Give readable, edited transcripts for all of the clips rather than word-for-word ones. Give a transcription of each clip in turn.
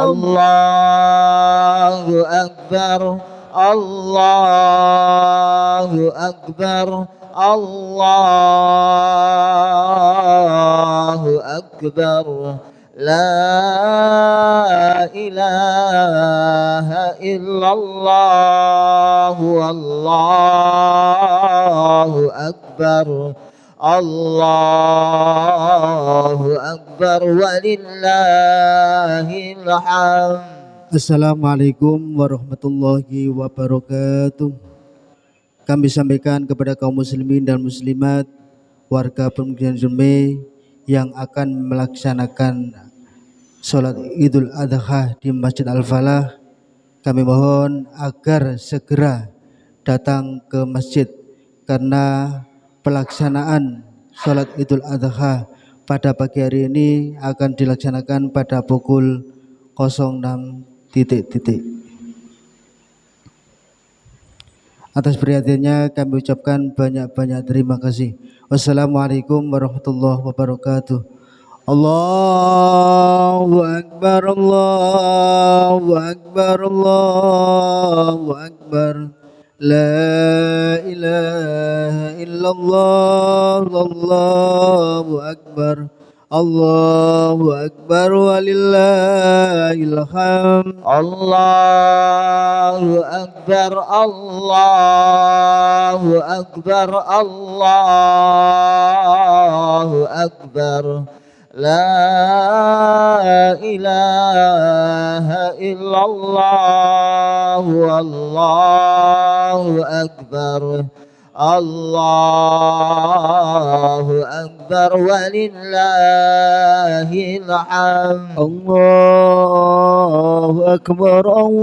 الله أكبر الله أكبر الله أكبر لا إله إلا الله والله أكبر الله أكبر ولله الحمد. Assalamualaikum warahmatullahi wabarakatuh. Kami sampaikan kepada kaum muslimin dan muslimat warga Pemukiman Jeme yang akan melaksanakan sholat Idul Adha di Masjid Al-Falah. Kami mohon agar segera datang ke masjid karena pelaksanaan sholat Idul Adha pada pagi hari ini akan dilaksanakan pada pukul 06. Atas perhatiannya kami ucapkan banyak-banyak terima kasih. Wassalamualaikum warahmatullahi wabarakatuh. Allahu Akbar, Allahu Akbar, Allahu Akbar. La ilaha illallah, Allahu Akbar. Allahu Akbar walillahil hamd. Allahu Akbar Allahu Akbar Allahu Akbar La ilaha illallah wallahu akbar Allahu akbar walillahil hamd. Allahu akbar, Allahu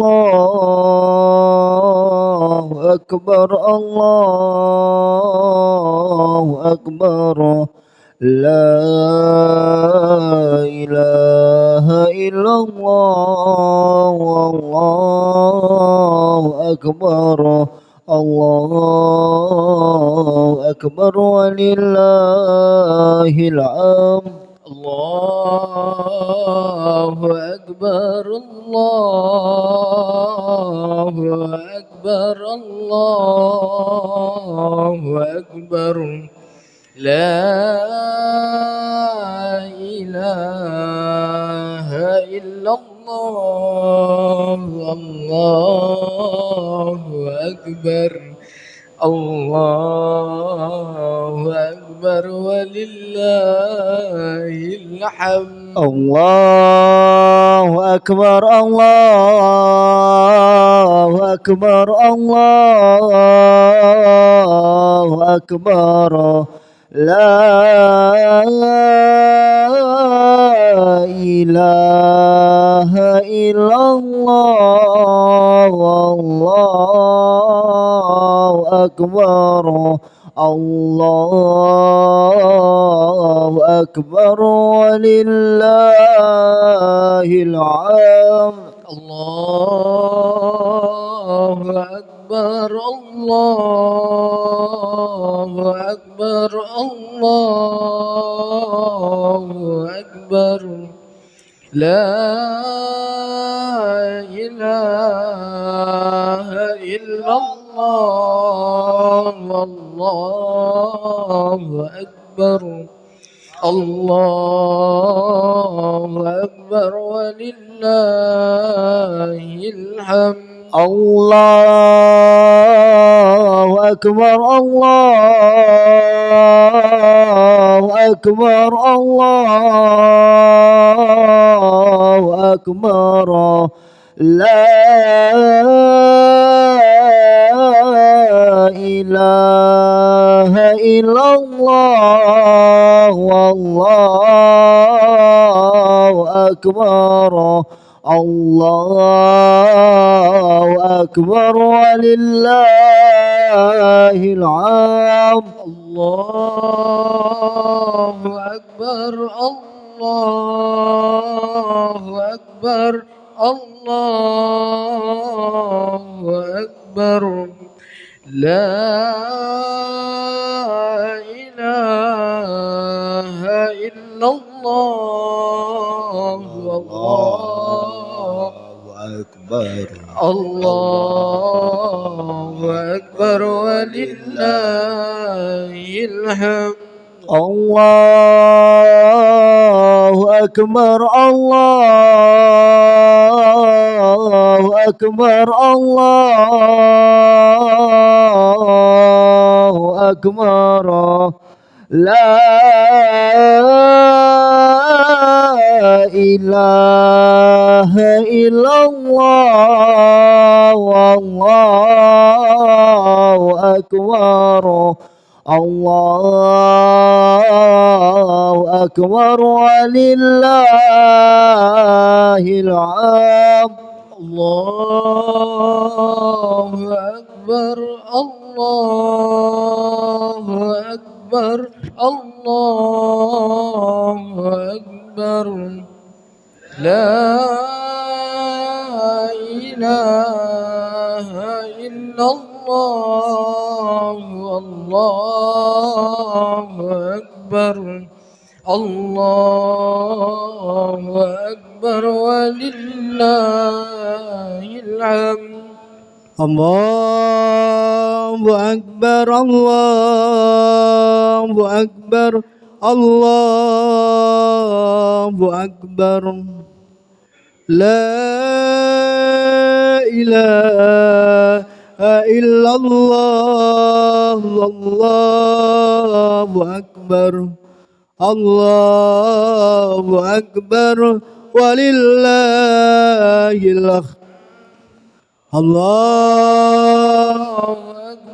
akbar, Allahu akbar. La ilaha illallah, wallahu akbar. Allahu akbar walillahil hamd. Allahu akbar, Allahu akbar, Allahu akbar. La ilaha illallah, Allahu akbar. Allahu akbar walillahil hamd. Allahu akbar, Allahu akbar, Allahu akbar. La ilaha illallah, wallahu akbar. Allahu akbar walillahil hamd. Allahu akbar, Allahu akbar, Allahu akbar. La ilaha illallah, wallahu akbar. Allahu akbar walillahil hamd. Allahu akbar, Allahu akbar, Allahu akbar. La ilaha illallah, wallahu akbar. Allahu akbar walillahil hamd. Allahu akbar, Allahu akbar, Allahu akbar. La ilaha illallah, wallahu الله أكبر ولله الحمد. الله أكبر الله أكبر الله أكبر لا إله إلا الله والله أكبر الله أكبر ولله الحمد. الله أكبر الله أكبر الله أكبر لا إله إلا الله الله أكبر الله أكبر ولله الحمد. Allahu Akbar, Allahu Akbar, Allahu Akbar. La ilaha illallah, Allahu Akbar, Allahu Akbar, walillahil Allah.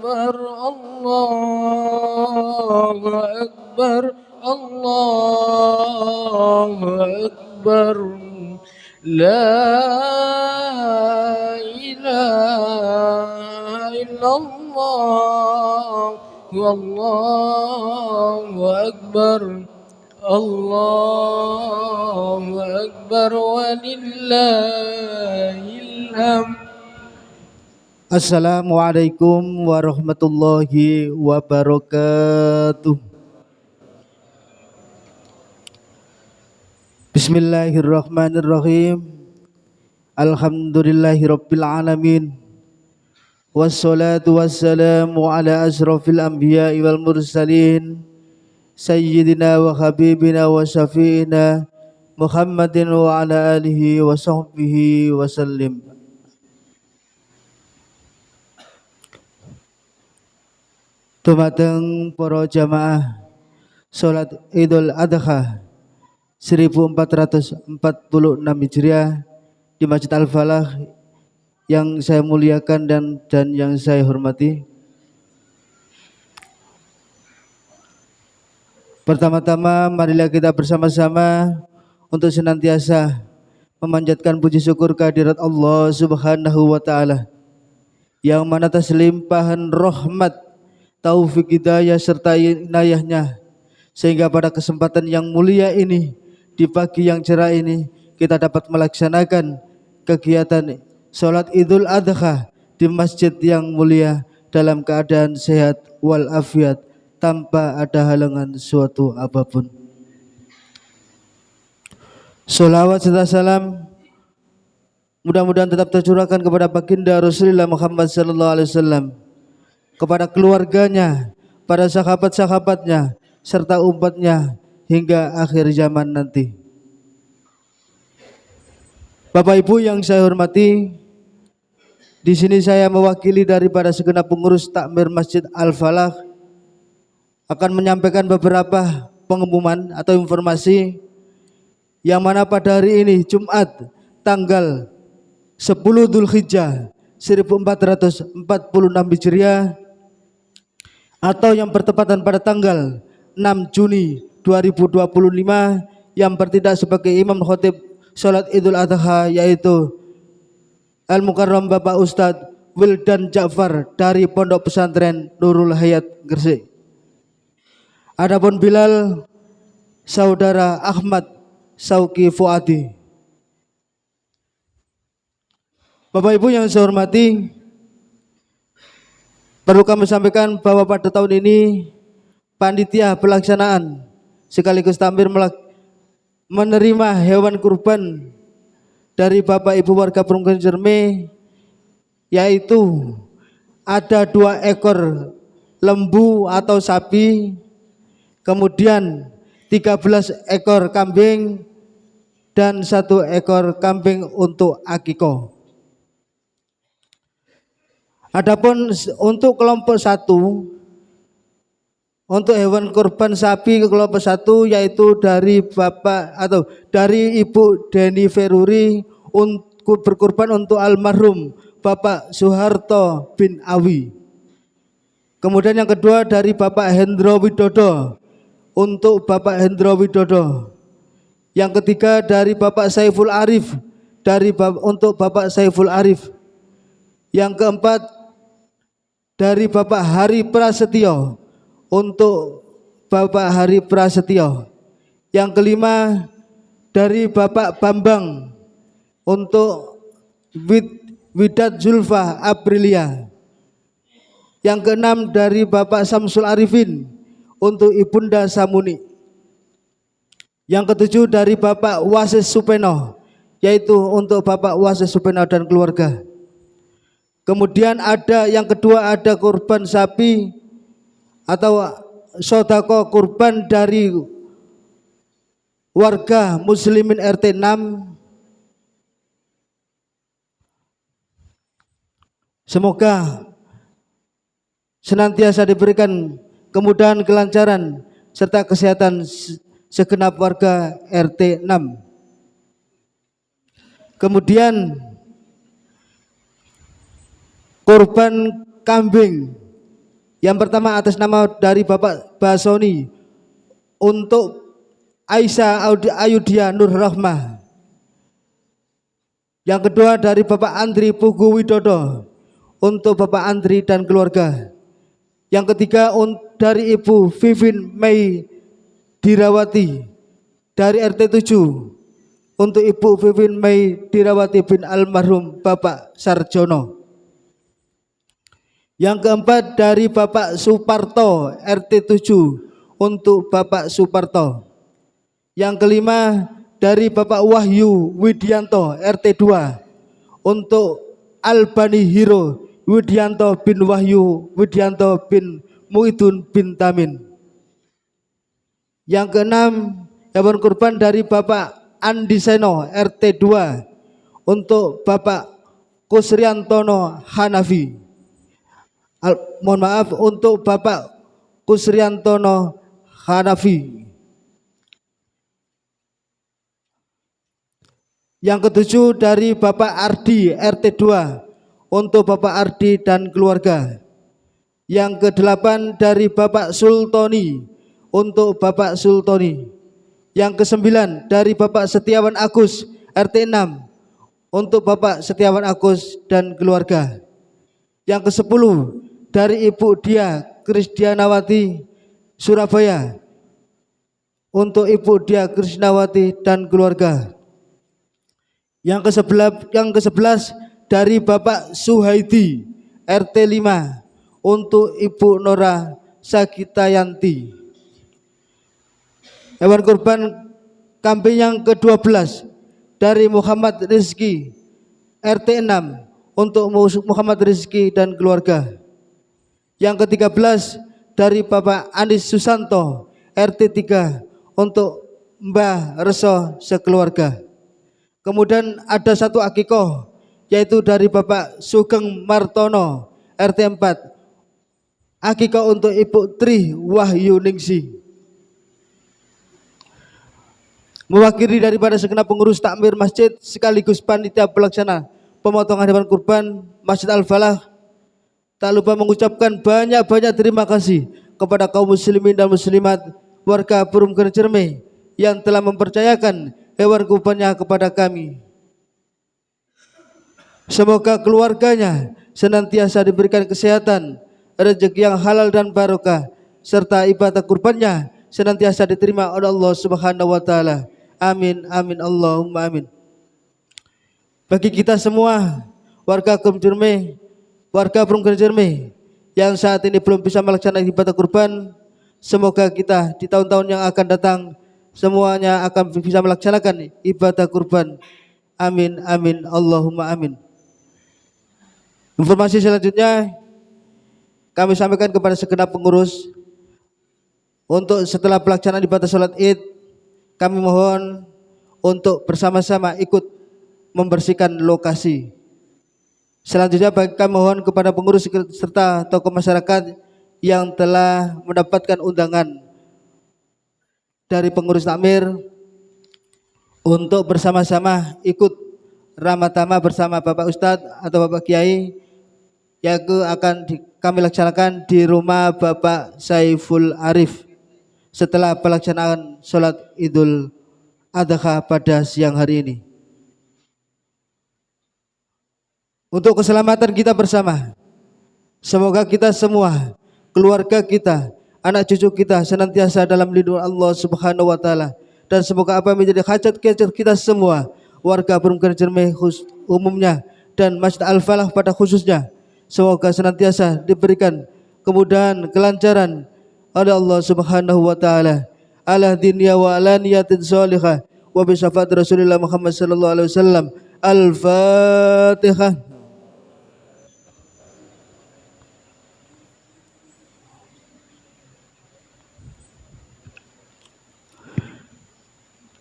أكبر الله أكبر الله أكبر لا إله إلا الله والله أكبر الله أكبر ولله الحمد. Assalamualaikum warahmatullahi wabarakatuh. Bismillahirrahmanirrahim. Alhamdulillahirabbil alamin. Wassalatu wassalamu ala asrofil anbiya'i wal mursalin sayyidina wa habibina wa syafi'ina Muhammadin wa ala alihi wa sahbihi wa sallim. Dumateng para jamaah salat Idul Adha 1446 Hijriah di Masjid Al-Falah yang saya muliakan dan yang saya hormati. Pertama-tama marilah kita bersama-sama untuk senantiasa memanjatkan puji syukur kehadirat Allah Subhanahu wa taala yang mana atas limpahan rahmat, taufik hidayah serta inayahnya sehingga pada kesempatan yang mulia ini di pagi yang cerah ini kita dapat melaksanakan kegiatan sholat Idul Adha di masjid yang mulia dalam keadaan sehat walafiat tanpa ada halangan suatu apapun. Sholawat serta salam mudah-mudahan tetap tercurahkan kepada baginda Rasulullah Muhammad SAW, kepada keluarganya, para sahabat-sahabatnya, serta umatnya hingga akhir zaman nanti. Bapak Ibu yang saya hormati, di sini saya mewakili daripada segenap pengurus takmir Masjid Al-Falah akan menyampaikan beberapa pengumuman atau informasi yang mana pada hari ini Jumat tanggal 10 Dzulhijjah 1446 Hijriah atau yang bertepatan pada tanggal 6 Juni 2025 yang bertindak sebagai imam khotib salat Idul Adha yaitu Al-Mukarram Bapak Ustadz Wildan Ja'far dari Pondok Pesantren Nurul Hayat Gresik. Adapun Bilal Saudara Ahmad Sauki Fuadi. Bapak Ibu yang saya hormati, perlu kami sampaikan bahwa pada tahun ini panitia pelaksanaan sekaligus takmir menerima hewan kurban dari Bapak Ibu warga Perunggan Jerme yaitu ada 2 ekor lembu atau sapi, kemudian 13 ekor kambing dan 1 ekor kambing untuk akikoh. Adapun untuk kelompok 1, untuk hewan kurban sapi ke kelompok 1 yaitu dari bapak atau dari Ibu Deni Feruri untuk berkurban untuk almarhum Bapak Soeharto bin Awi. Kemudian yang kedua dari Bapak Hendro Widodo untuk Bapak Hendro Widodo. Yang ketiga dari Bapak Saiful Arif untuk Bapak Saiful Arif. Yang keempat dari Bapak Hari Prasetyo untuk Bapak Hari Prasetyo. Yang kelima dari Bapak Bambang untuk Widat Zulfa Aprilia. Yang keenam dari Bapak Samsul Arifin untuk Ibunda Samuni. Yang ketujuh dari Bapak Wasis Supeno, yaitu untuk Bapak Wasis Supeno dan keluarga. Kemudian ada yang kedua, ada kurban sapi atau sodako kurban dari warga muslimin RT 6. Semoga senantiasa diberikan kemudahan, kelancaran serta kesehatan segenap warga RT 6. Kemudian kurban kambing yang pertama atas nama dari Bapak Basoni untuk Aisyah Ayudia Nur Rahmah. Yang kedua dari Bapak Andri Pugu Widodo untuk Bapak Andri dan keluarga. Yang ketiga dari Ibu Vivin Mei Dirawati dari RT 7 untuk Ibu Vivin Mei Dirawati bin almarhum Bapak Sarjono. Yang keempat dari Bapak Suparto RT 7 untuk Bapak Suparto. Yang kelima dari Bapak Wahyu Widianto RT 2 untuk Albani Hiro Widianto bin Wahyu Widianto bin Muidun bin Tamin. Yang keenam hewan kurban dari Bapak Andi Seno RT 2 untuk Bapak Kusriantono Hanafi. Mohon maaf, untuk Bapak Kusriantono Hanafi. Yang ketujuh dari Bapak Ardi RT 2 untuk Bapak Ardi dan keluarga. Yang kedelapan dari Bapak Sultoni untuk Bapak Sultoni. Yang kesembilan dari Bapak Setiawan Agus RT 6 untuk Bapak Setiawan Agus dan keluarga. Yang kesepuluh dari Ibu Dia Krisdianawati Surabaya untuk Ibu Dia Krisdianawati dan keluarga. Yang ke-11 dari Bapak Suhaidi RT 5 untuk Ibu Nora Sagitayanti. Hewan kurban kambing yang ke-12 dari Muhammad Rizki RT 6 untuk Muhammad Rizki dan keluarga. Yang ke-13 dari Bapak Anis Susanto RT 3 untuk Mbah Reso sekeluarga. Kemudian ada 1 akikoh yaitu dari Bapak Sugeng Martono RT 4. Akikoh untuk Ibu Tri Wahyu Ningsi. Mewakili daripada segenap pengurus takmir masjid sekaligus panitia pelaksana pemotongan hewan kurban Masjid Al-Falah, tak lupa mengucapkan banyak-banyak terima kasih kepada kaum muslimin dan muslimat warga Perum Cermai yang telah mempercayakan hewan kurbannya kepada kami. Semoga keluarganya senantiasa diberikan kesehatan, rezeki yang halal dan barokah, serta ibadah kurbannya senantiasa diterima oleh Allah Subhanahu wa taala. Amin amin Allahumma amin. Bagi kita semua warga Perum Cermai yang saat ini belum bisa melaksanakan ibadah kurban, semoga kita di tahun-tahun yang akan datang semuanya akan bisa melaksanakan ibadah kurban. Amin amin Allahumma amin. Informasi selanjutnya kami sampaikan kepada segenap pengurus untuk setelah pelaksanaan ibadah sholat id, kami mohon untuk bersama-sama ikut membersihkan lokasi. Selanjutnya kami mohon kepada pengurus serta tokoh masyarakat yang telah mendapatkan undangan dari pengurus takmir untuk bersama-sama ikut ramah tamah bersama Bapak Ustadz atau Bapak Kiai yang akan kami laksanakan di rumah Bapak Saiful Arif setelah pelaksanaan sholat Idul Adha pada siang hari ini. Untuk keselamatan kita bersama, semoga kita semua, keluarga kita, anak cucu kita senantiasa dalam lindungan Allah Subhanahu wa taala, dan semoga apa yang menjadi hajat kita semua, warga Permukiman Ciremai umumnya dan Masjid Al-Falah pada khususnya, semoga senantiasa diberikan kemudahan, kelancaran oleh Allah Subhanahu wa taala ala dunya wa ala niyatin shalihah wa bi syafaat Rasulullah Muhammad sallallahu alaihi wasallam. Al-Fatihah.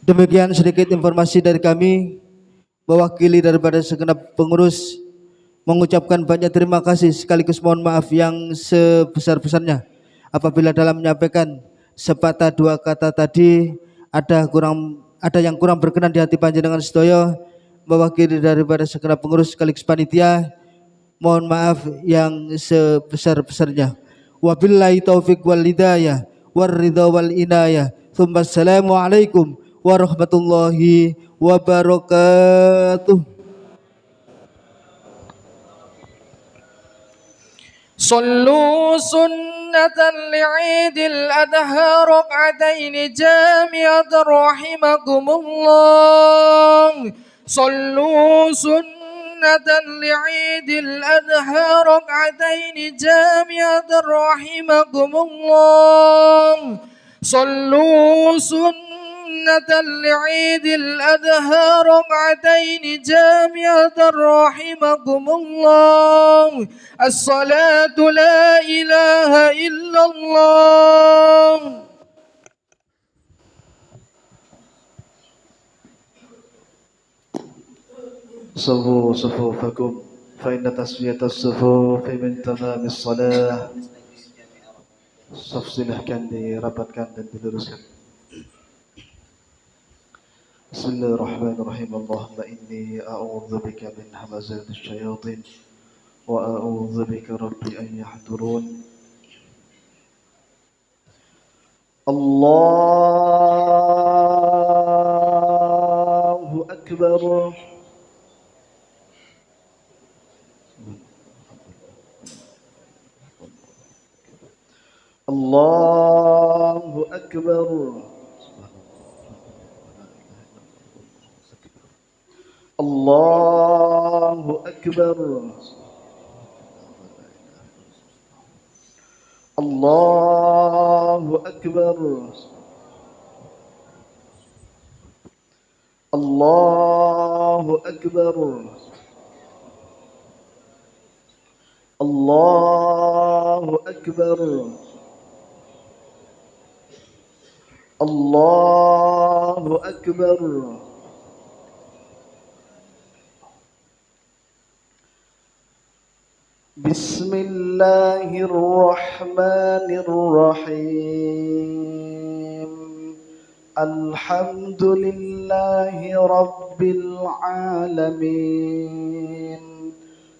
Demikian sedikit informasi dari kami, mewakili daripada segenap pengurus mengucapkan banyak terima kasih sekaligus mohon maaf yang sebesar-besarnya apabila dalam menyampaikan sepatah dua kata tadi ada yang kurang berkenan di hati panjenengan sedaya. Mewakili daripada segenap pengurus sekaligus panitia, mohon maaf yang sebesar-besarnya. Wabillahi taufik wal hidayah war ridha wal inayah. Assalamualaikum warahmatullahi wabarakatuh. صلوا سنة لعيد الأضحى ركعتين جامعة رحمكم الله. صلوا سنة لعيد الأضحى ركعتين جامعة رحمكم الله. صلوا سنة لعيد الأضحى ركعتين جامعة رحمكم الله. الصلاة لا إله إلا الله. صفوا صفوفكم فإن تسوية الصفوف من تمام الصلاة. Saf silahkan dirapatkan dan diluruskan. Bismillahirrahmanirrahim. Allahumma inni a'udzu bika min hamazati syayatin wa a'udzu bika rabbi an yahdurun. Allahu akbar. Allahu akbar. Allahu akbar. Allahu akbar. Allahu akbar. Allahu akbar. Allahu akbar. Bismillahirrahmanirrahim. Alhamdulillahi rabbil alamin.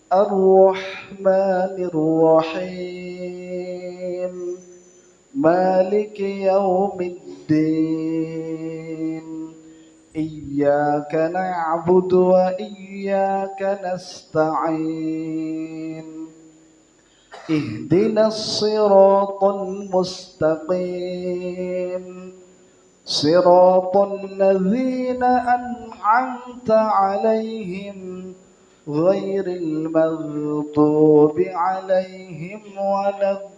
Ar-Rahmanir-Rahim. Maliki yaumiddin. Iyyaka na'budu wa iyyaka nasta'in. Ihdinas siratal mustaqim. Siratal ladzina an'amta 'alaihim ghairil maghdubi 'alaihim waladdallin.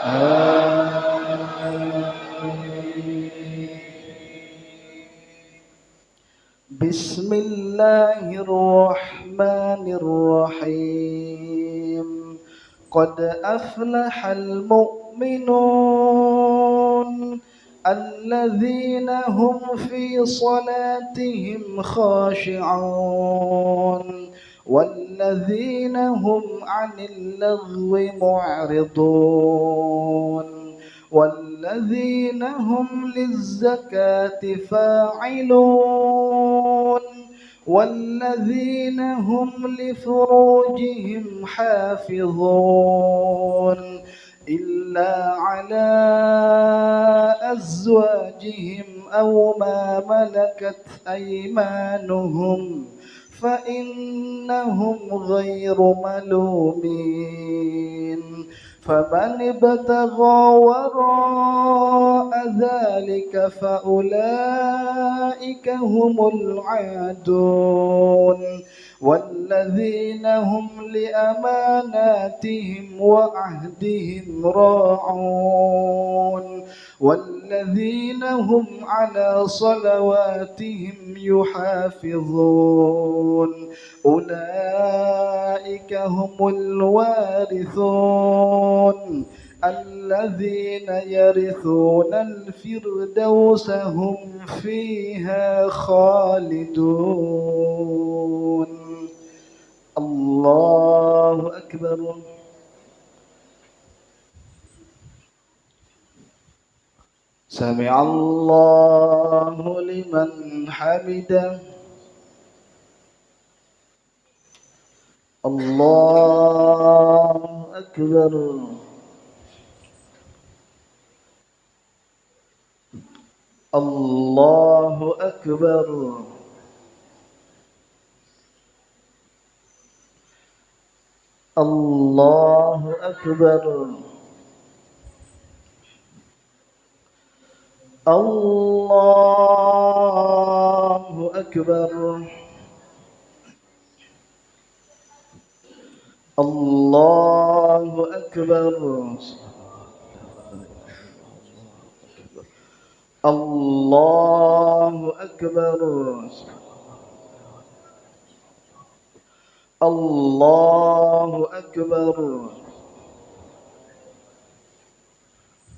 Amin. بسم الله الرحمن الرحيم قد أفلح المؤمنون الذين هم في صلاتهم خاشعون والذين هم عن اللغو معرضون والذين هم للزكاة فاعلون والذين هم لفروجهم حافظون إلا على أزواجهم أو ما ملكت أيمانهم فإنهم غير ملومين فمن ابتغى وراء ذلك فأولئك هم العادون والذين هم لأماناتهم وعهدهم راعون والذين هم على صلواتهم يحافظون أولئك هم الوارثون الذين يرثون الفردوس هم فيها خالدون الله أكبر سمع الله لمن حمده الله أكبر الله أكبر الله أكبر الله أكبر الله أكبر الله أكبر الله أكبر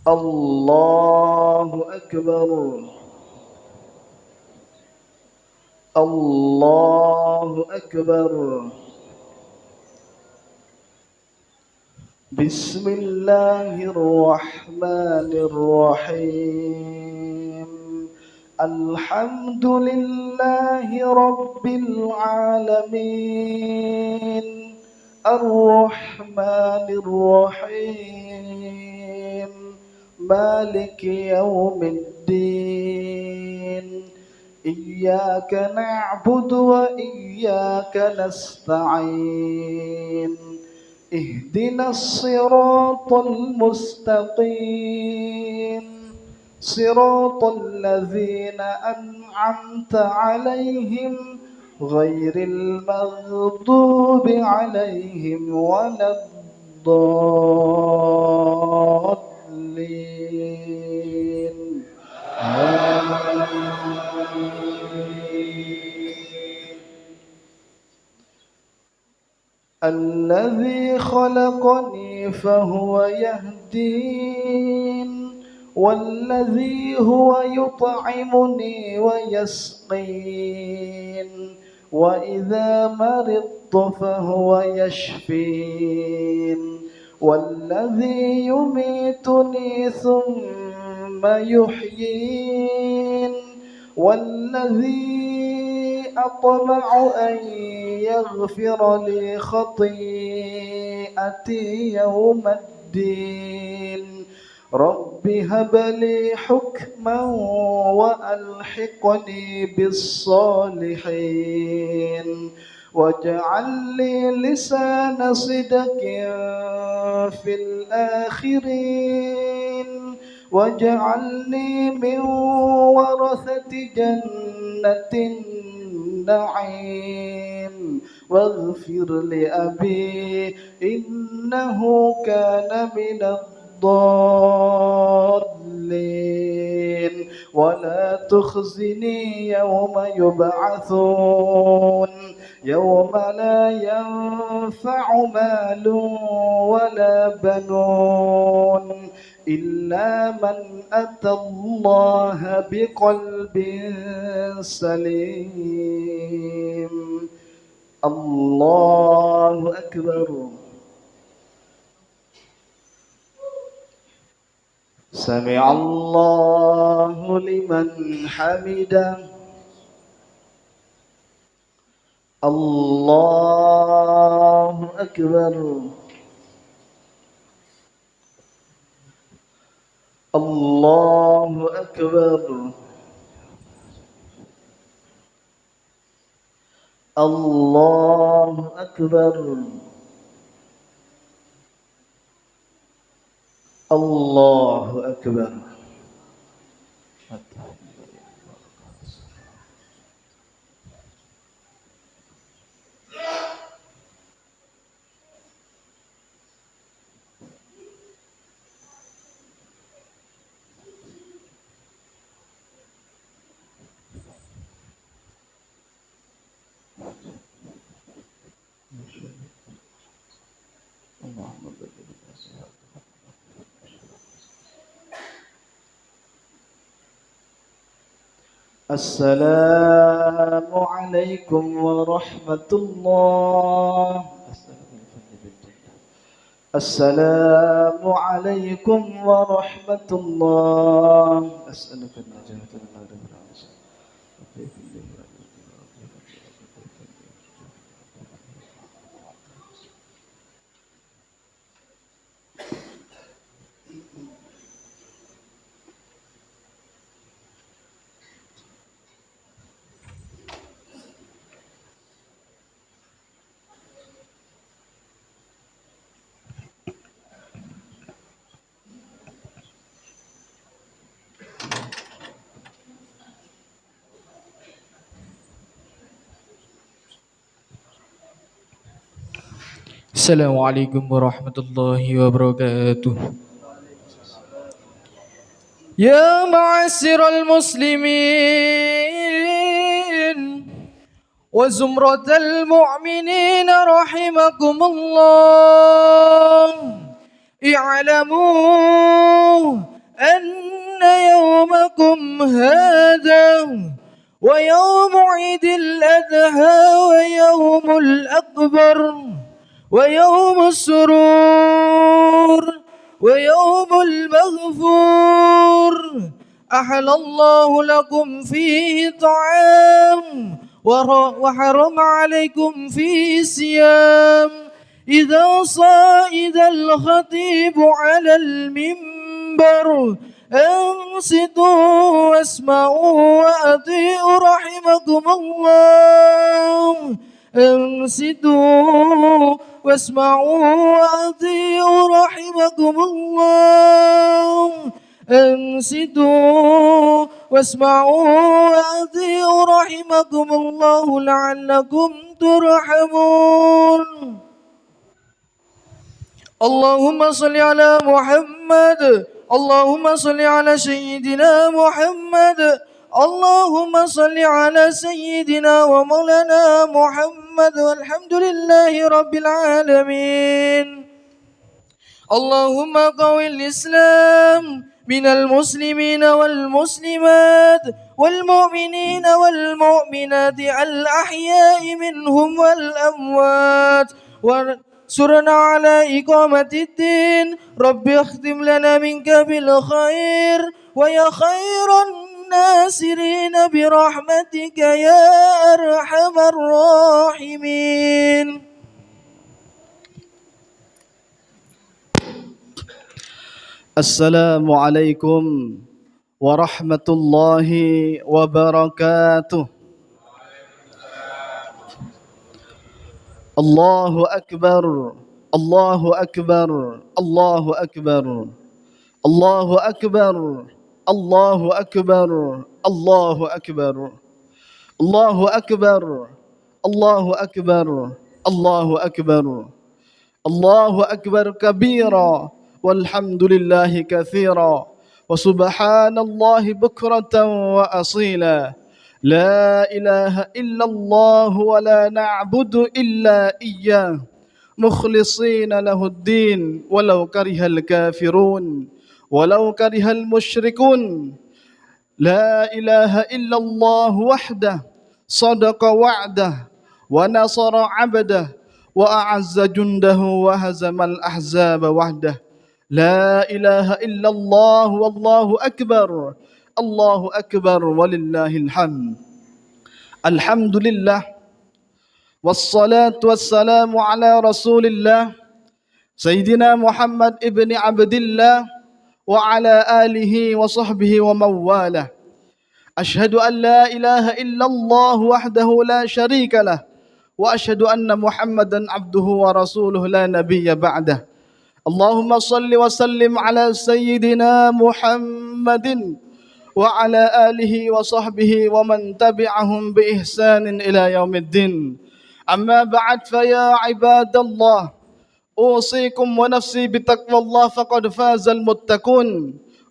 الله أكبر الله أكبر بسم الله الرحمن الرحيم الحمد لله رب العالمين الرحمن الرحيم مالك يوم الدين إياك نعبد وإياك نستعين اهدنا الصراط المستقيم صراط الذين أنعمت عليهم غير المغضوب عليهم ولا الضالين الذي خلقني فهو يهدين والذي هو يطعمني ويسقين وإذا مرضت فهو يشفين والذي يميتني ثم يحيين والذي أطمع أن يغفر لي خطيئتي يوم الدين رب هب لي حكما وألحقني بالصالحين واجعل لي لسان صدق في الآخرين واجعلني من ورثة جنة النعيم واغفر لأبي إنه كان من الضالين ولا تخزني يوم يبعثون يوم لا ينفع مال ولا بنون إلا من أتى الله بقلب سليم. الله أكبر. سمع الله لمن حمده. الله أكبر. الله أكبر. الله أكبر. الله أكبر. السلام عليكم ورحمة الله. السلام عليكم ورحمة الله. أسألك النجاة من عذاب العذاب. Assalamualaikum warahmatullahi wabarakatuh. Ya ma'asyiral muslimin wa zumratal mu'minin rahimakumullah. I'lamu anna yawmakum hadha wa yawm 'idil adha wa yawmul akbar ويوم السرور ويوم المغفور أحل الله لكم فيه طعام وحرم عليكم فيه صيام إذا صعد الخطيب على المنبر أنصتوا واسمعوا وأطيعوا رحمكم الله. أنصتوا واسمعوا وأطيعوا رحمكم الله. أنصتوا واسمعوا وأطيعوا رحمكم الله لعلكم ترحمون. اللهم صل على محمد. اللهم صل على سيدنا محمد. اللهم صل على سيدنا ومولانا محمد والحمد لله رب العالمين. اللهم قوي الإسلام من المسلمين والمسلمات والمؤمنين والمؤمنات الأحياء منهم والأموات وانصرنا على إقامة الدين. رب اختم لنا منك بالخير ويا خير الناصرين برحمتك يا أرحم الراحمين. السلام عليكم ورحمة الله وبركاته. الله أكبر. الله أكبر. الله أكبر. الله أكبر. الله أكبر. الله أكبر. الله أكبر. الله أكبر. الله أكبر. الله أكبر كبيرا والحمد لله كثيرا وسبحان الله بكرة وأصيلا لا إله إلا الله ولا نعبد إلا إياه مخلصين له الدين ولو كره الكافرون ولو كره المشركون لا إله إلا الله وحده صدق وعده ونصر عبده وأعز جنده وهزم الأحزاب وحده لا إله إلا الله والله أكبر الله أكبر ولله الحمد الحمد لله والصلاة والسلام على رسول الله سيدنا محمد ابن عبد الله وعلى آله وصحبه ومن والاه أشهد أن لا إله إلا الله وحده لا شريك له وأشهد أن محمدا عبده ورسوله لا نبي بعده اللهم صل وسلم على سيدنا محمد وعلى آله وصحبه ومن تبعهم بإحسان إلى يوم الدين أما بعد فيا عباد الله أوصيكم ونفسي بتقوى الله فقد فاز المتقون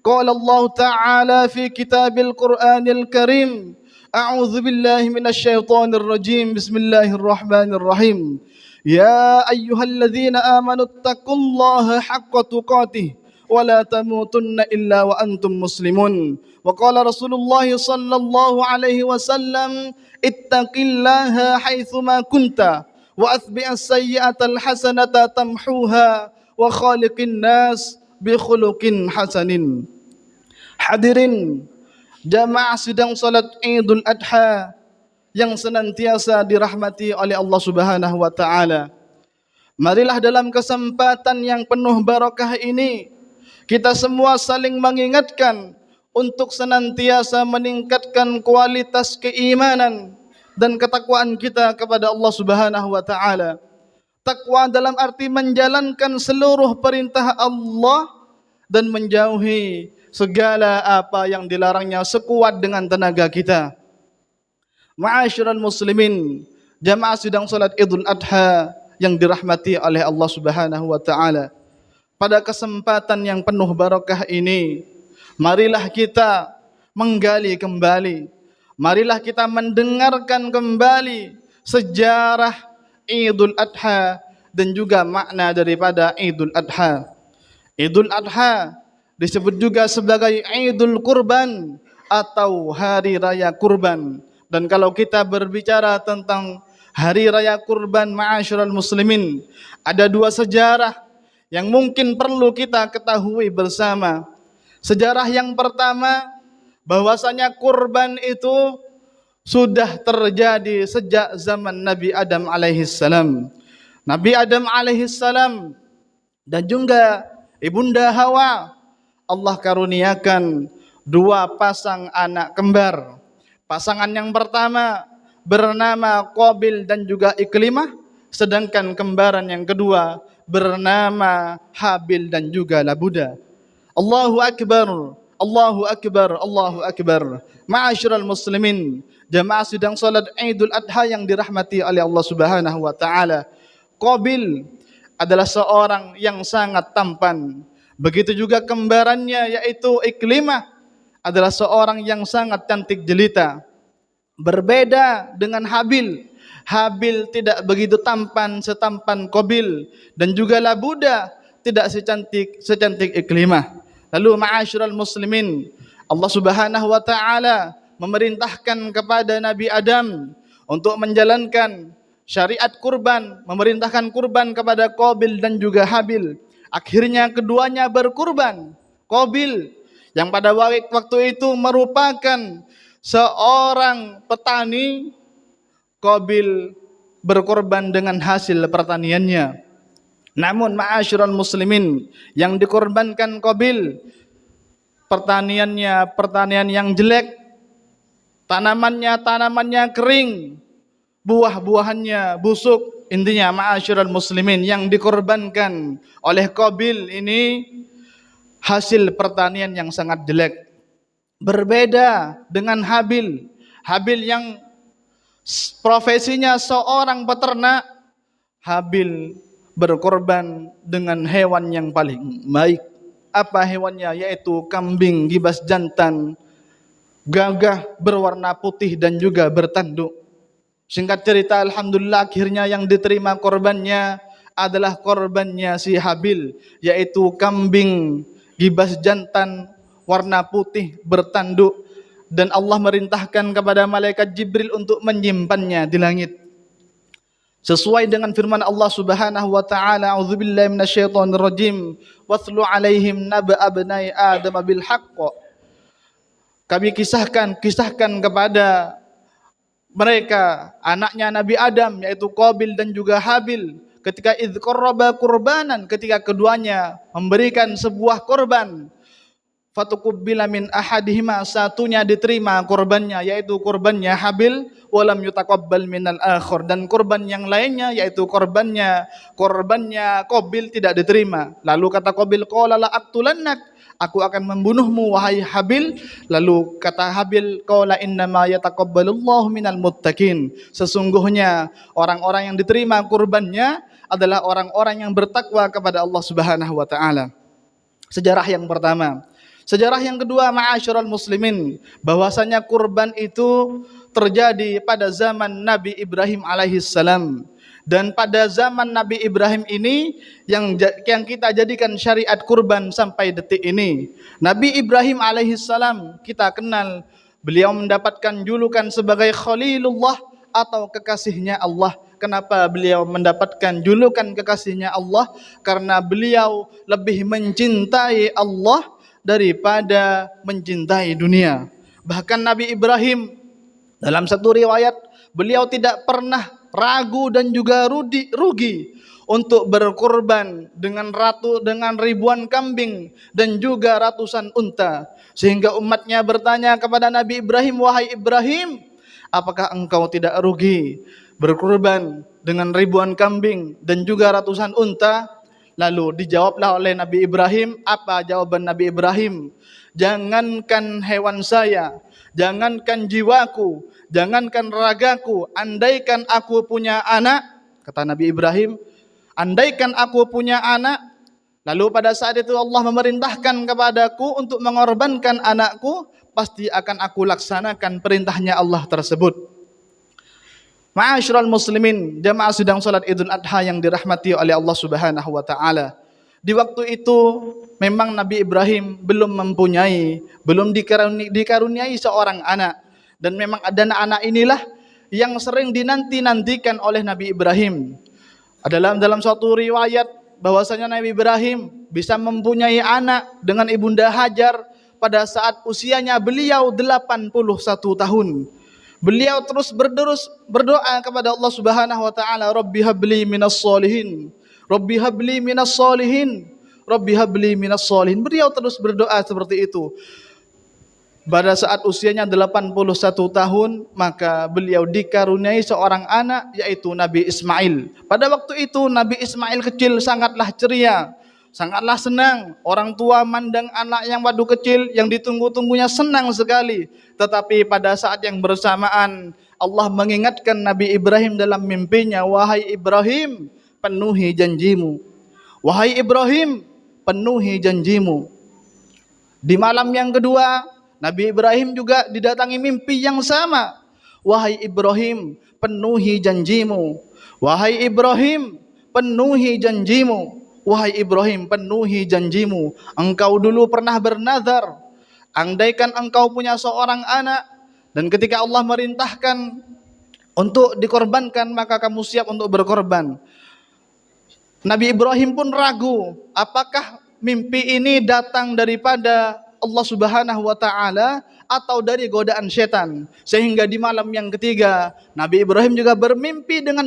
قال الله تعالى في كتاب القرآن الكريم أعوذ بالله من الشيطان الرجيم بسم الله الرحمن الرحيم يا أيها الذين آمنوا اتقوا الله حق تقاته ولا تموتن إلا وأنتم مسلمون وقال رسول الله صلى الله عليه وسلم اتق الله حيثما كنت وأتبع السيئة الحسنة تمحوها وخالق الناس بخلق حسن. Hadirin jamaah sidang salat Idul Adha yang senantiasa dirahmati oleh Allah Subhanahu wa taala. Marilah dalam kesempatan yang penuh barakah ini kita semua saling mengingatkan untuk senantiasa meningkatkan kualitas keimanan dan ketakwaan kita kepada Allah Subhanahu wa taala. Takwa dalam arti menjalankan seluruh perintah Allah dan menjauhi segala apa yang dilarangnya sekuat dengan tenaga kita. Ma'asyiral muslimin, jamaah sidang salat Idul Adha yang dirahmati oleh Allah Subhanahu wa taala. Pada kesempatan yang penuh barakah ini, marilah kita menggali kembali, marilah kita mendengarkan kembali sejarah Idul Adha dan juga makna daripada Idul Adha. Idul Adha disebut juga sebagai Idul Kurban atau Hari Raya Kurban. Dan kalau kita berbicara tentang Hari Raya Kurban, ma'asyiral muslimin, ada dua sejarah yang mungkin perlu kita ketahui bersama. Sejarah yang pertama, bahwasanya kurban itu sudah terjadi sejak zaman Nabi Adam alaihissalam. Nabi Adam alaihissalam dan juga Ibunda Hawa, Allah karuniakan dua pasang anak kembar. Pasangan yang pertama bernama Qabil dan juga Iklimah, sedangkan kembaran yang kedua bernama Habil dan juga Labuda. Allahu Akbar, Allahu Akbar, Allahu Akbar. Ma'asyiral muslimin, jamaah sidang salat Idul Adha yang dirahmati oleh Allah Subhanahu wa taala. Qabil adalah seorang yang sangat tampan. Begitu juga kembarannya yaitu Iklimah adalah seorang yang sangat cantik jelita. Berbeda dengan Habil. Habil tidak begitu tampan setampan Qabil dan juga Labuda tidak secantik Iklimah. Lalu ma'asyiral muslimin, Allah Subhanahu wa taala memerintahkan kepada Nabi Adam untuk menjalankan syariat kurban, memerintahkan kurban kepada Qabil dan juga Habil. Akhirnya keduanya berkurban. Qabil yang pada waktu itu merupakan seorang petani, Qabil berkorban dengan hasil pertaniannya. Namun ma'asyiral muslimin, yang dikorbankan Qabil pertanian yang jelek, tanamannya kering, buah-buahannya busuk. Intinya ma'asyiral muslimin, yang dikorbankan oleh Qabil ini hasil pertanian yang sangat jelek. Berbeda dengan Habil. Habil yang profesinya seorang peternak, Habil berkorban dengan hewan yang paling baik. Apa hewannya? Yaitu kambing gibas jantan, gagah, berwarna putih dan juga bertanduk. Singkat cerita, alhamdulillah akhirnya yang diterima korbannya adalah korbannya si Habil, yaitu kambing gibas jantan warna putih bertanduk, dan Allah merintahkan kepada malaikat Jibril untuk menyimpannya di langit. Sesuai dengan firman Allah Subhanahu wa taala, a'udzubillahi minasyaitonir rajim, wathlu 'alaihim naba abnai adam bil haqq. Kami kisahkan kepada mereka anaknya Nabi Adam, yaitu Qabil dan juga Habil, ketika idz qarraba qurbanan, ketika keduanya memberikan sebuah korban. Fatukubbila min ahadihima, satunya diterima korbannya, yaitu korbannya Habil, walam yutaqabbal minal akhar, dan korban yang lainnya yaitu korbannya Qabil tidak diterima. Lalu kata Qabil, qala la aqtulannak, aku akan membunuhmu wahai Habil. Lalu kata Habil, qala innama yataqabbalullahu minal muttaqin, sesungguhnya orang-orang yang diterima kurbannya adalah orang-orang yang bertakwa kepada Allah Subhanahu wa taala. Sejarah yang pertama. Sejarah yang kedua, ma'asyiral muslimin, bahwasanya kurban itu terjadi pada zaman Nabi Ibrahim alaihissalam. Dan pada zaman Nabi Ibrahim ini yang kita jadikan syariat kurban sampai detik ini. Nabi Ibrahim alaihissalam kita kenal, beliau mendapatkan julukan sebagai Khalilullah atau kekasihnya Allah. Kenapa beliau mendapatkan julukan kekasihnya Allah? Karena beliau lebih mencintai Allah daripada mencintai dunia. Bahkan Nabi Ibrahim dalam satu riwayat, beliau tidak pernah ragu dan juga rugi untuk berkorban dengan ribuan kambing dan juga ratusan unta, sehingga umatnya bertanya kepada Nabi Ibrahim, wahai Ibrahim, apakah engkau tidak rugi berkorban dengan ribuan kambing dan juga ratusan unta? Lalu dijawablah oleh Nabi Ibrahim. Apa jawaban Nabi Ibrahim? Jangankan hewan saya, jangankan jiwaku, jangankan ragaku, andaikan aku punya anak, kata Nabi Ibrahim, andaikan aku punya anak, lalu pada saat itu Allah memerintahkan kepadaku untuk mengorbankan anakku, pasti akan aku laksanakan perintahnya Allah tersebut. Ma'asyiral muslimin, jamaah sidang salat Idul Adha yang dirahmati oleh Allah Subhanahu wa taala. Di waktu itu memang Nabi Ibrahim belum dikaruniai seorang anak, dan memang anak inilah yang sering dinanti-nantikan oleh Nabi Ibrahim. Dalam suatu riwayat bahwasanya Nabi Ibrahim bisa mempunyai anak dengan ibunda Hajar pada saat usianya beliau 81 tahun. Beliau terus berdoa kepada Allah Subhanahu wa taala, Rabbi habli minas solihin, Rabbi habli minas solihin, Rabbi habli minas solihin. Beliau terus berdoa seperti itu. Pada saat usianya 81 tahun, maka beliau dikaruniai seorang anak, yaitu Nabi Ismail. Pada waktu itu Nabi Ismail kecil sangatlah ceria, sangatlah senang. Orang tua mandang anak yang wadu kecil yang ditunggu-tunggunya senang sekali. Tetapi pada saat yang bersamaan Allah mengingatkan Nabi Ibrahim dalam mimpinya, wahai Ibrahim, penuhi janjimu. Wahai Ibrahim, penuhi janjimu. Di malam yang kedua, Nabi Ibrahim juga didatangi mimpi yang sama. Wahai Ibrahim, penuhi janjimu. Wahai Ibrahim, penuhi janjimu. Wahai Ibrahim, penuhi janjimu. Engkau dulu pernah bernazar, andaikan engkau punya seorang anak, dan ketika Allah merintahkan untuk dikorbankan, maka kamu siap untuk berkorban. Nabi Ibrahim pun ragu, apakah mimpi ini datang daripada Allah Subhanahu wa taala atau dari godaan setan. Sehingga di malam yang ketiga Nabi Ibrahim juga bermimpi dengan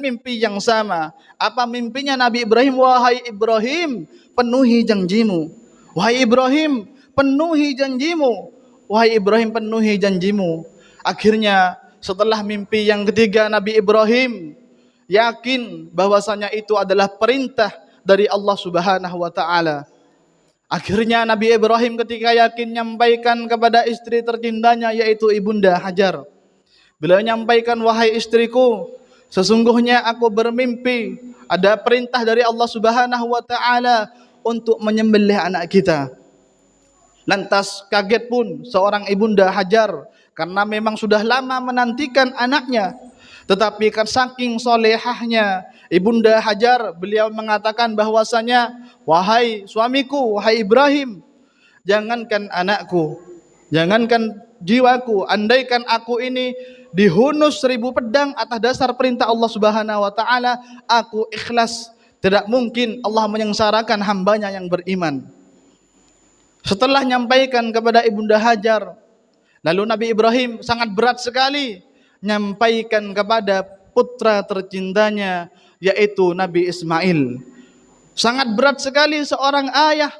mimpi yang sama. Apa mimpinya Nabi Ibrahim? Wahai Ibrahim, penuhi janjimu. Wahai Ibrahim, penuhi janjimu. Wahai Ibrahim, penuhi janjimu. Akhirnya setelah mimpi yang ketiga, Nabi Ibrahim yakin bahwasanya itu adalah perintah dari Allah Subhanahu wa taala. Akhirnya Nabi Ibrahim ketika yakin nyampaikan kepada istri tercintanya, yaitu ibunda Hajar. Beliau nyampaikan, wahai istriku, sesungguhnya aku bermimpi ada perintah dari Allah Subhanahu wa taala untuk menyembelih anak kita. Lantas kaget pun seorang ibunda Hajar karena memang sudah lama menantikan anaknya. Tetapi kan saking solehahnya ibunda Hajar, beliau mengatakan bahwasanya, wahai suamiku, wahai Ibrahim, jangankan anakku, jangankan jiwaku, andaikan aku ini dihunus 1000 pedang atas dasar perintah Allah Subhanahu wa taala, aku ikhlas. Tidak mungkin Allah menyengsarakan hambanya yang beriman. Setelah nyampaikan kepada ibunda Hajar, lalu Nabi Ibrahim sangat berat sekali nyampaikan kepada putra tercintanya, yaitu Nabi Ismail. Sangat berat sekali seorang ayah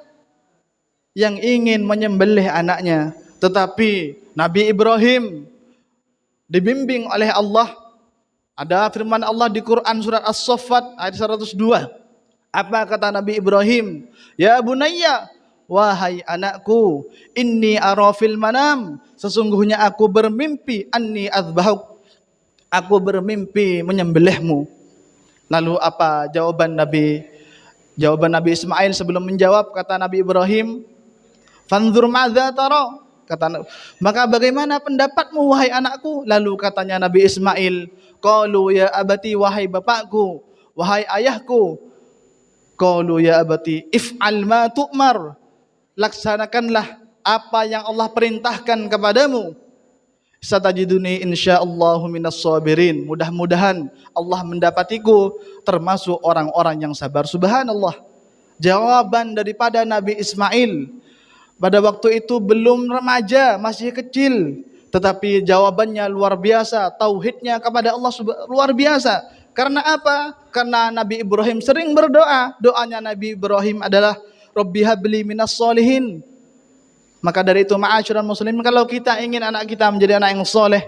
yang ingin menyembelih anaknya, tetapi Nabi Ibrahim dibimbing oleh Allah. Ada firman Allah di Quran surat As-Saffat ayat 102. Apa kata Nabi Ibrahim? Ya bunayya, wahai anakku, inni ara fil manam, sesungguhnya aku bermimpi, anni azbahuk, aku bermimpi menyembelihmu. Lalu apa jawaban Nabi Ismail sebelum menjawab? Kata Nabi Ibrahim, fanzur madza tara, kata, maka bagaimana pendapatmu wahai anakku? Lalu katanya Nabi Ismail, qalu ya abati, wahai bapakku, wahai ayahku, qalu ya abati if'al ma tu'mar, laksanakanlah apa yang Allah perintahkan kepadamu. Satajiduni insyaallahu minas sabirin, mudah-mudahan Allah mendapatiku termasuk orang-orang yang sabar. Subhanallah, jawaban daripada Nabi Ismail pada waktu itu belum remaja, masih kecil, tetapi jawabannya luar biasa, tauhidnya kepada Allah luar biasa. Karena apa? Karena Nabi Ibrahim sering berdoa. Doanya Nabi Ibrahim adalah Rabbi habli minas solihin. Maka dari itu ma'asyiral muslimin, kalau kita ingin anak kita menjadi anak yang soleh,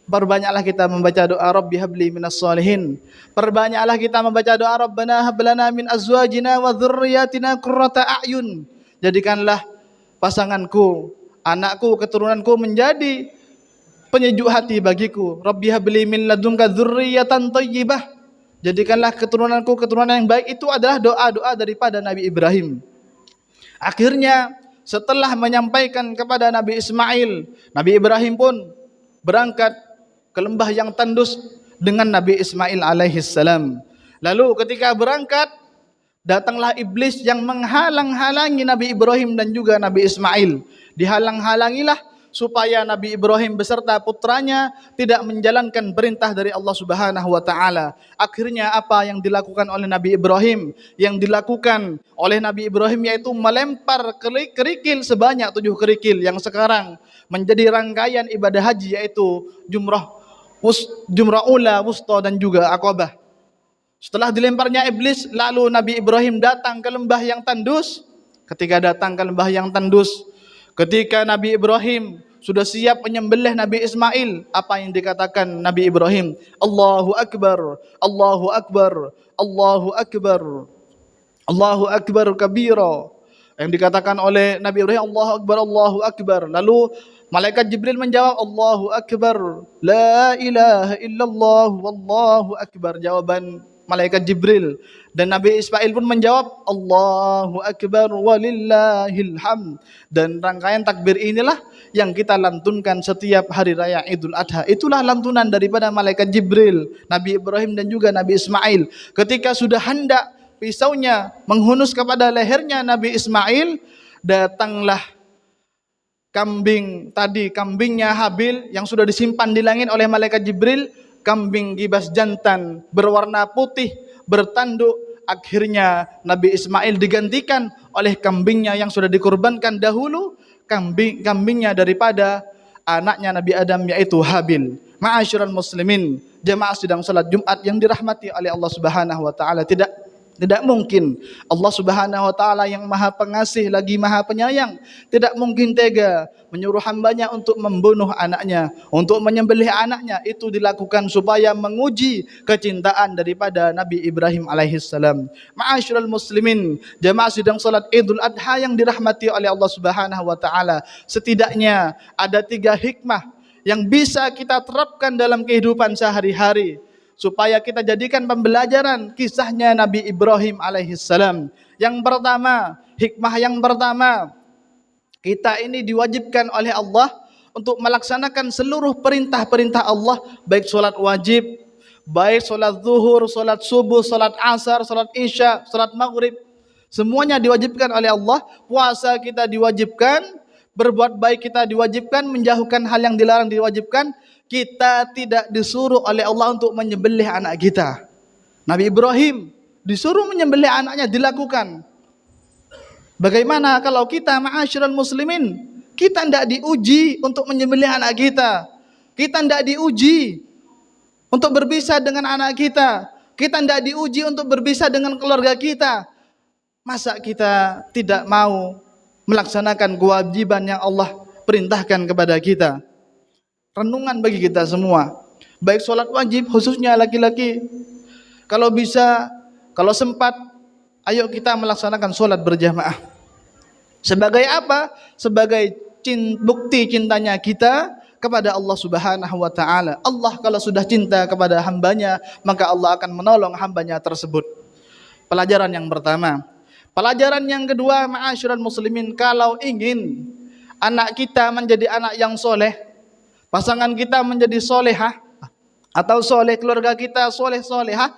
perbanyaklah kita membaca doa Rabbi habli minas solihin. Perbanyaklah kita membaca doa Rabbana hab lana min azwajina wa dzurriyyatina qurrata a'yun. Jadikanlah pasanganku, anakku, keturunanku menjadi penyejuk hati bagiku. Rabbi habli min ladunka dzurriyyatan thayyibah. Jadikanlah keturunanku keturunan yang baik. Itu adalah doa-doa daripada Nabi Ibrahim. Akhirnya setelah menyampaikan kepada Nabi Ismail, Nabi Ibrahim pun berangkat ke lembah yang tandus dengan Nabi Ismail alaihissalam. Lalu ketika berangkat, datanglah iblis yang menghalang-halangi Nabi Ibrahim dan juga Nabi Ismail. Dihalang-halangilah supaya Nabi Ibrahim beserta putranya tidak menjalankan perintah dari Allah Subhanahu wa taala. Akhirnya apa yang dilakukan oleh Nabi Ibrahim? Yang dilakukan oleh Nabi Ibrahim yaitu melempar kerikil sebanyak 7 kerikil yang sekarang menjadi rangkaian ibadah haji, yaitu jumrah ula, wusta dan juga Aqabah. Setelah dilemparnya iblis, lalu Nabi Ibrahim datang ke lembah yang tandus. Ketika datang ke lembah yang tandus, ketika Nabi Ibrahim sudah siap menyembelih Nabi Ismail, apa yang dikatakan Nabi Ibrahim? Allahu Akbar, Allahu Akbar, Allahu Akbar, Allahu Akbar kabira. Yang dikatakan oleh Nabi Ibrahim, Allahu Akbar, Allahu Akbar. Lalu malaikat Jibril menjawab, Allahu Akbar, la ilaha illallah, wallahu akbar. Jawaban malaikat Jibril. Dan Nabi Ismail pun menjawab, Allahu Akbar walillahil hamd. Dan rangkaian takbir inilah yang kita lantunkan setiap hari raya Idul Adha. Itulah lantunan daripada malaikat Jibril, Nabi Ibrahim dan juga Nabi Ismail. Ketika sudah hendak pisaunya menghunus kepada lehernya Nabi Ismail, datanglah kambingnya Habil yang sudah disimpan di langit oleh malaikat Jibril. Kambing gibas jantan berwarna putih bertanduk. Akhirnya Nabi Ismail digantikan oleh kambingnya yang sudah dikorbankan dahulu, kambingnya daripada anaknya Nabi Adam, yaitu Habil. Ma'asyiral muslimin, jemaah sidang salat Jumat yang dirahmati oleh Allah Subhanahu wa taala, tidak mungkin Allah Subhanahu wa taala yang Maha Pengasih lagi Maha Penyayang tidak mungkin tega menyuruh hambanya untuk membunuh anaknya, untuk menyembelih anaknya. Itu dilakukan supaya menguji kecintaan daripada Nabi Ibrahim alaihissalam. Ma'asyiral muslimin, jemaah sidang salat Idul Adha yang dirahmati oleh Allah Subhanahu wa taala, setidaknya ada 3 hikmah yang bisa kita terapkan dalam kehidupan sehari-hari supaya kita jadikan pembelajaran kisahnya Nabi Ibrahim alaihissalam. Yang pertama, hikmah yang pertama, kita ini diwajibkan oleh Allah untuk melaksanakan seluruh perintah-perintah Allah, baik solat wajib, baik solat zuhur, solat subuh, solat asar, solat isya, solat maghrib. Semuanya diwajibkan oleh Allah. Puasa kita diwajibkan, berbuat baik kita diwajibkan, menjauhkan hal yang dilarang diwajibkan. Kita tidak disuruh oleh Allah untuk menyembelih anak kita. Nabi Ibrahim disuruh menyembelih anaknya, dilakukan. Bagaimana kalau kita ma'asyiral muslimin, kita tidak diuji untuk menyembelih anak kita. Kita tidak diuji untuk berpisah dengan anak kita. Kita tidak diuji untuk berpisah dengan keluarga kita. Masa kita tidak mau melaksanakan kewajiban yang Allah perintahkan kepada kita? Renungan bagi kita semua. Baik solat wajib, khususnya laki-laki. Kalau bisa, kalau sempat, ayo kita melaksanakan solat berjamaah. Sebagai apa? Sebagai bukti cintanya kita kepada Allah Subhanahu wa taala. Allah kalau sudah cinta kepada hambanya, maka Allah akan menolong hambanya tersebut. Pelajaran yang pertama. Pelajaran yang kedua, ma'asyiral muslimin, kalau ingin anak kita menjadi anak yang soleh, pasangan kita menjadi solehah atau soleh, keluarga kita soleh solehah,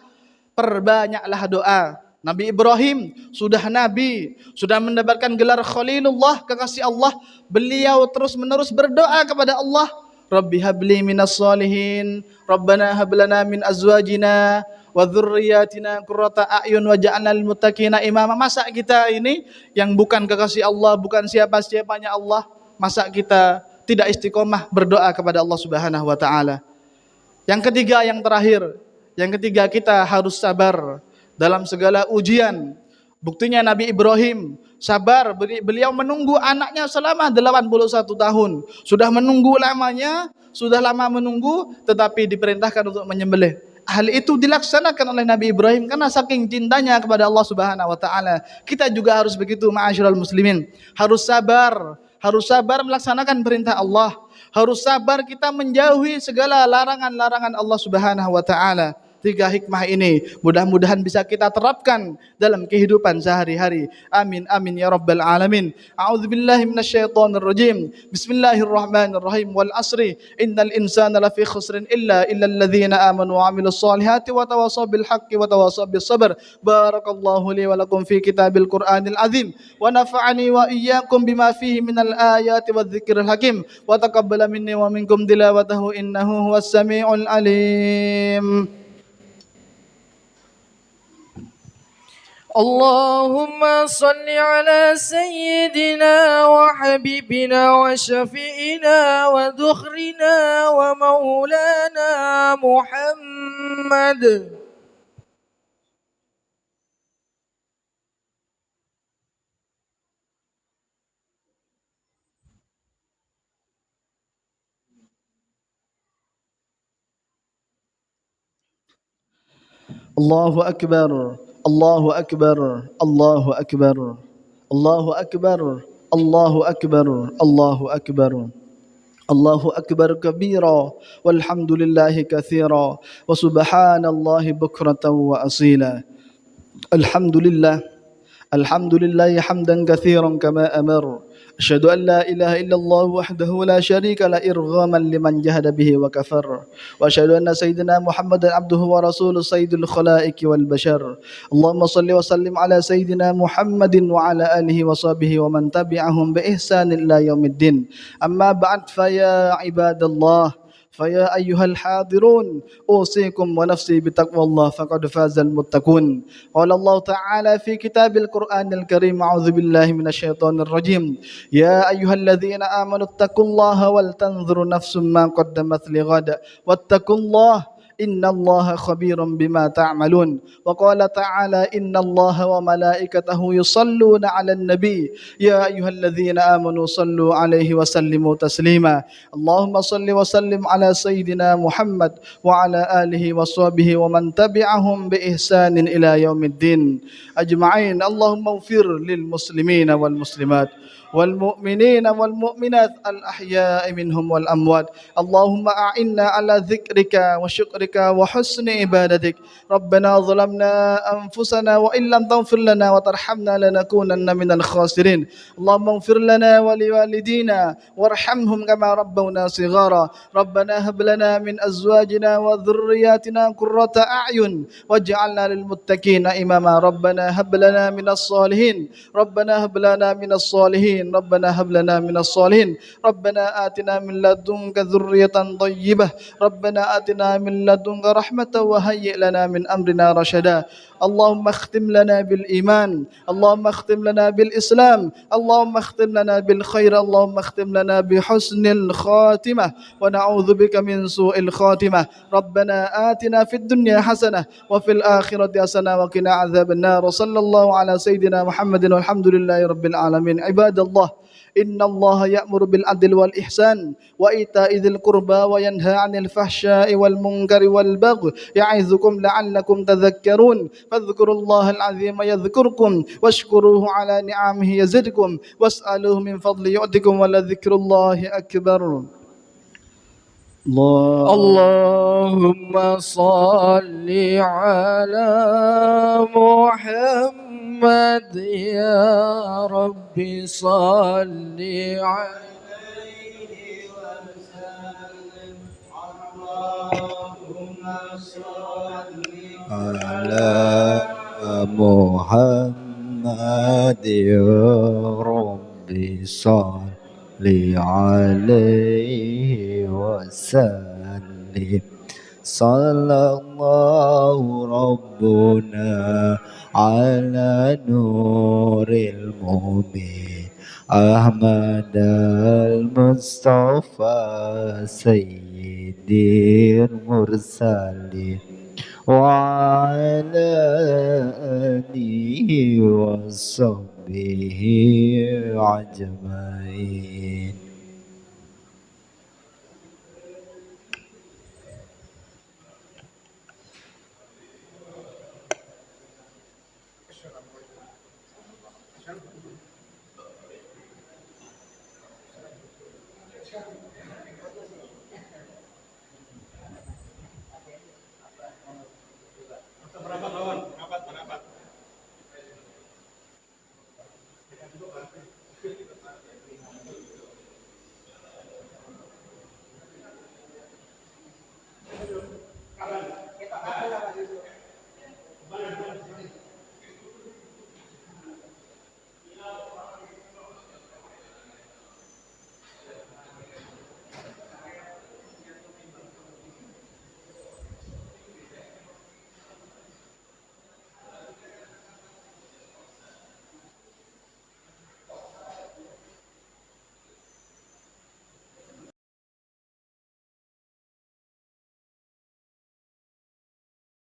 perbanyaklah doa. Nabi Ibrahim sudah nabi, sudah mendapatkan gelar Khalilullah, kekasih Allah. Beliau terus menerus berdoa kepada Allah, Rabbi habli minas solihin, Rabbana hablana min azwajina wa dzurriyyatina qurrata a'yun waj'alna lil muttaqina imama. Masa kita ini yang bukan kekasih Allah, bukan siapa-siapanya Allah, masa kita tidak istiqomah berdoa kepada Allah Subhanahu wa taala? Yang ketiga, yang terakhir, yang ketiga, kita harus sabar dalam segala ujian. Buktinya Nabi Ibrahim sabar, beliau menunggu anaknya selama 81 tahun. Sudah menunggu lamanya, sudah lama menunggu, tetapi diperintahkan untuk menyembelih. Hal itu dilaksanakan oleh Nabi Ibrahim karena saking cintanya kepada Allah Subhanahu wa taala. Kita juga harus begitu, ma'asyiral muslimin. Harus sabar melaksanakan perintah Allah. Harus sabar kita menjauhi segala larangan-larangan Allah Subhanahu wa taala. 3 hikmah ini mudah-mudahan bisa kita terapkan dalam kehidupan sehari-hari. Amin amin ya rabbal alamin. A'udzubillahi minasyaitonir rajim. Bismillahirrahmanirrahim. Wal asri innal insana lafi khusrin illa alladzina amanu wa 'amilus solihati wa tawassaw bil haqqi wa tawassaw bis sabr. Barakallahu li wa lakum fi kitabil Qur'anil azim wa nafa'ani wa iyyakum bima fihi minal ayati wadh-dhikril hakim wa taqabbala minni wa minkum tilawatahu innahu huwas samiul alim. اللهم صل على سيدنا وحبيبنا وشفينا وذخرنا ومولانا محمد. Allahu akbar. Allahu akbar, Allahu akbar, Allahu akbar, Allahu akbar, Allahu akbar. Allahu akbar kabira, walhamdulillahi katsira, wa subhanallahi bukratan wa asila. Alhamdulillah, alhamdulillahi hamdan katsiran kama amar. Asyhadu an la ilaha illallah wahdahu la syarika la irghaman liman jahada bihi wa kafar. Wa asyhadu anna sayyidina Muhammadan abduhu wa rasuluhu sayyidul khalaiqi wal bashar. Allahumma salli wa sallim ala sayyidina Muhammadin wa ala alihi wa sahbihi wa man tabi'ahum bi ihsanin ila yaumiddin. Amma ba'd, fa ya ibadallah, فيا أيها الحاضرون أوصيكم ونفسي بتقوى الله فقد فاز المتقون. قال الله تعالى في كتاب القرآن الكريم أعوذ بالله من الشيطان الرجيم يا أيها الذين آمنوا اتقوا الله ولتنظر نفس ما قدمت لغد واتقوا الله إن الله خبير بما تعملون. وقال تعالى إن الله وملائكته يصلون على النبي يا أيها الذين آمنوا صلوا عليه وسلموا تسليما. اللهم صل وسلم على سيدنا محمد وعلى آله وصحبه ومن تبعهم بإحسان إلى يوم الدين أجمعين. اللهم اغفر للمسلمين والمسلمات والمؤمنين والمؤمنات الأحياء منهم والأموات. اللهم أعنا على ذكرك وشكرك وحسن عبادتك. ربنا ظلمنا أنفسنا وإن لم تغفر لنا وترحمنا لنكونن من الخاسرين. اللهم اغفر لنا ولوالدينا وارحمهم كما ربونا صغارا. ربنا هب لنا من أزواجنا وذرياتنا قرة أعين واجعلنا للمتقين إماما. ربنا هب لنا من الصالحين. ربنا هب لنا من الصالحين. ربنا هب لنا من الصالحين. ربنا آتنا من لدنك ذرية طيبة. ربنا آتنا من لدنك رحمة وهيئ لنا من أمرنا رشدا. اللهم اختم لنا بالإيمان. اللهم اختم لنا بالإسلام. اللهم اختم لنا بالخير. اللهم اختم لنا بحسن الخاتمة ونعوذ بك من سوء الخاتمة. ربنا آتنا في الدنيا حسنة وفي الآخرة حسنة وقنا عذاب النار. وصلى الله على سيدنا محمد والحمد لله رب العالمين. عباد الله، إن الله يأمر بالعدل والإحسان وإيتاء ذي القربى وينهى عن الفحشاء والمنكر والبغي يعظكم لعلكم تذكرون. فاذكروا الله العظيم يذكركم واشكروه على نعمه يزدكم واسألوه من فضل يؤتكم ولذكر الله أكبر. الله اللهم صل على محمد يا ربي صل عليه وسلم. اللهم صل على محمد يا ربي صل عليه وسلم. صلى الله ربنا على نور المبين أحمد المصطفى سيد المرسلين وعلى آله وصحبه أجمعين.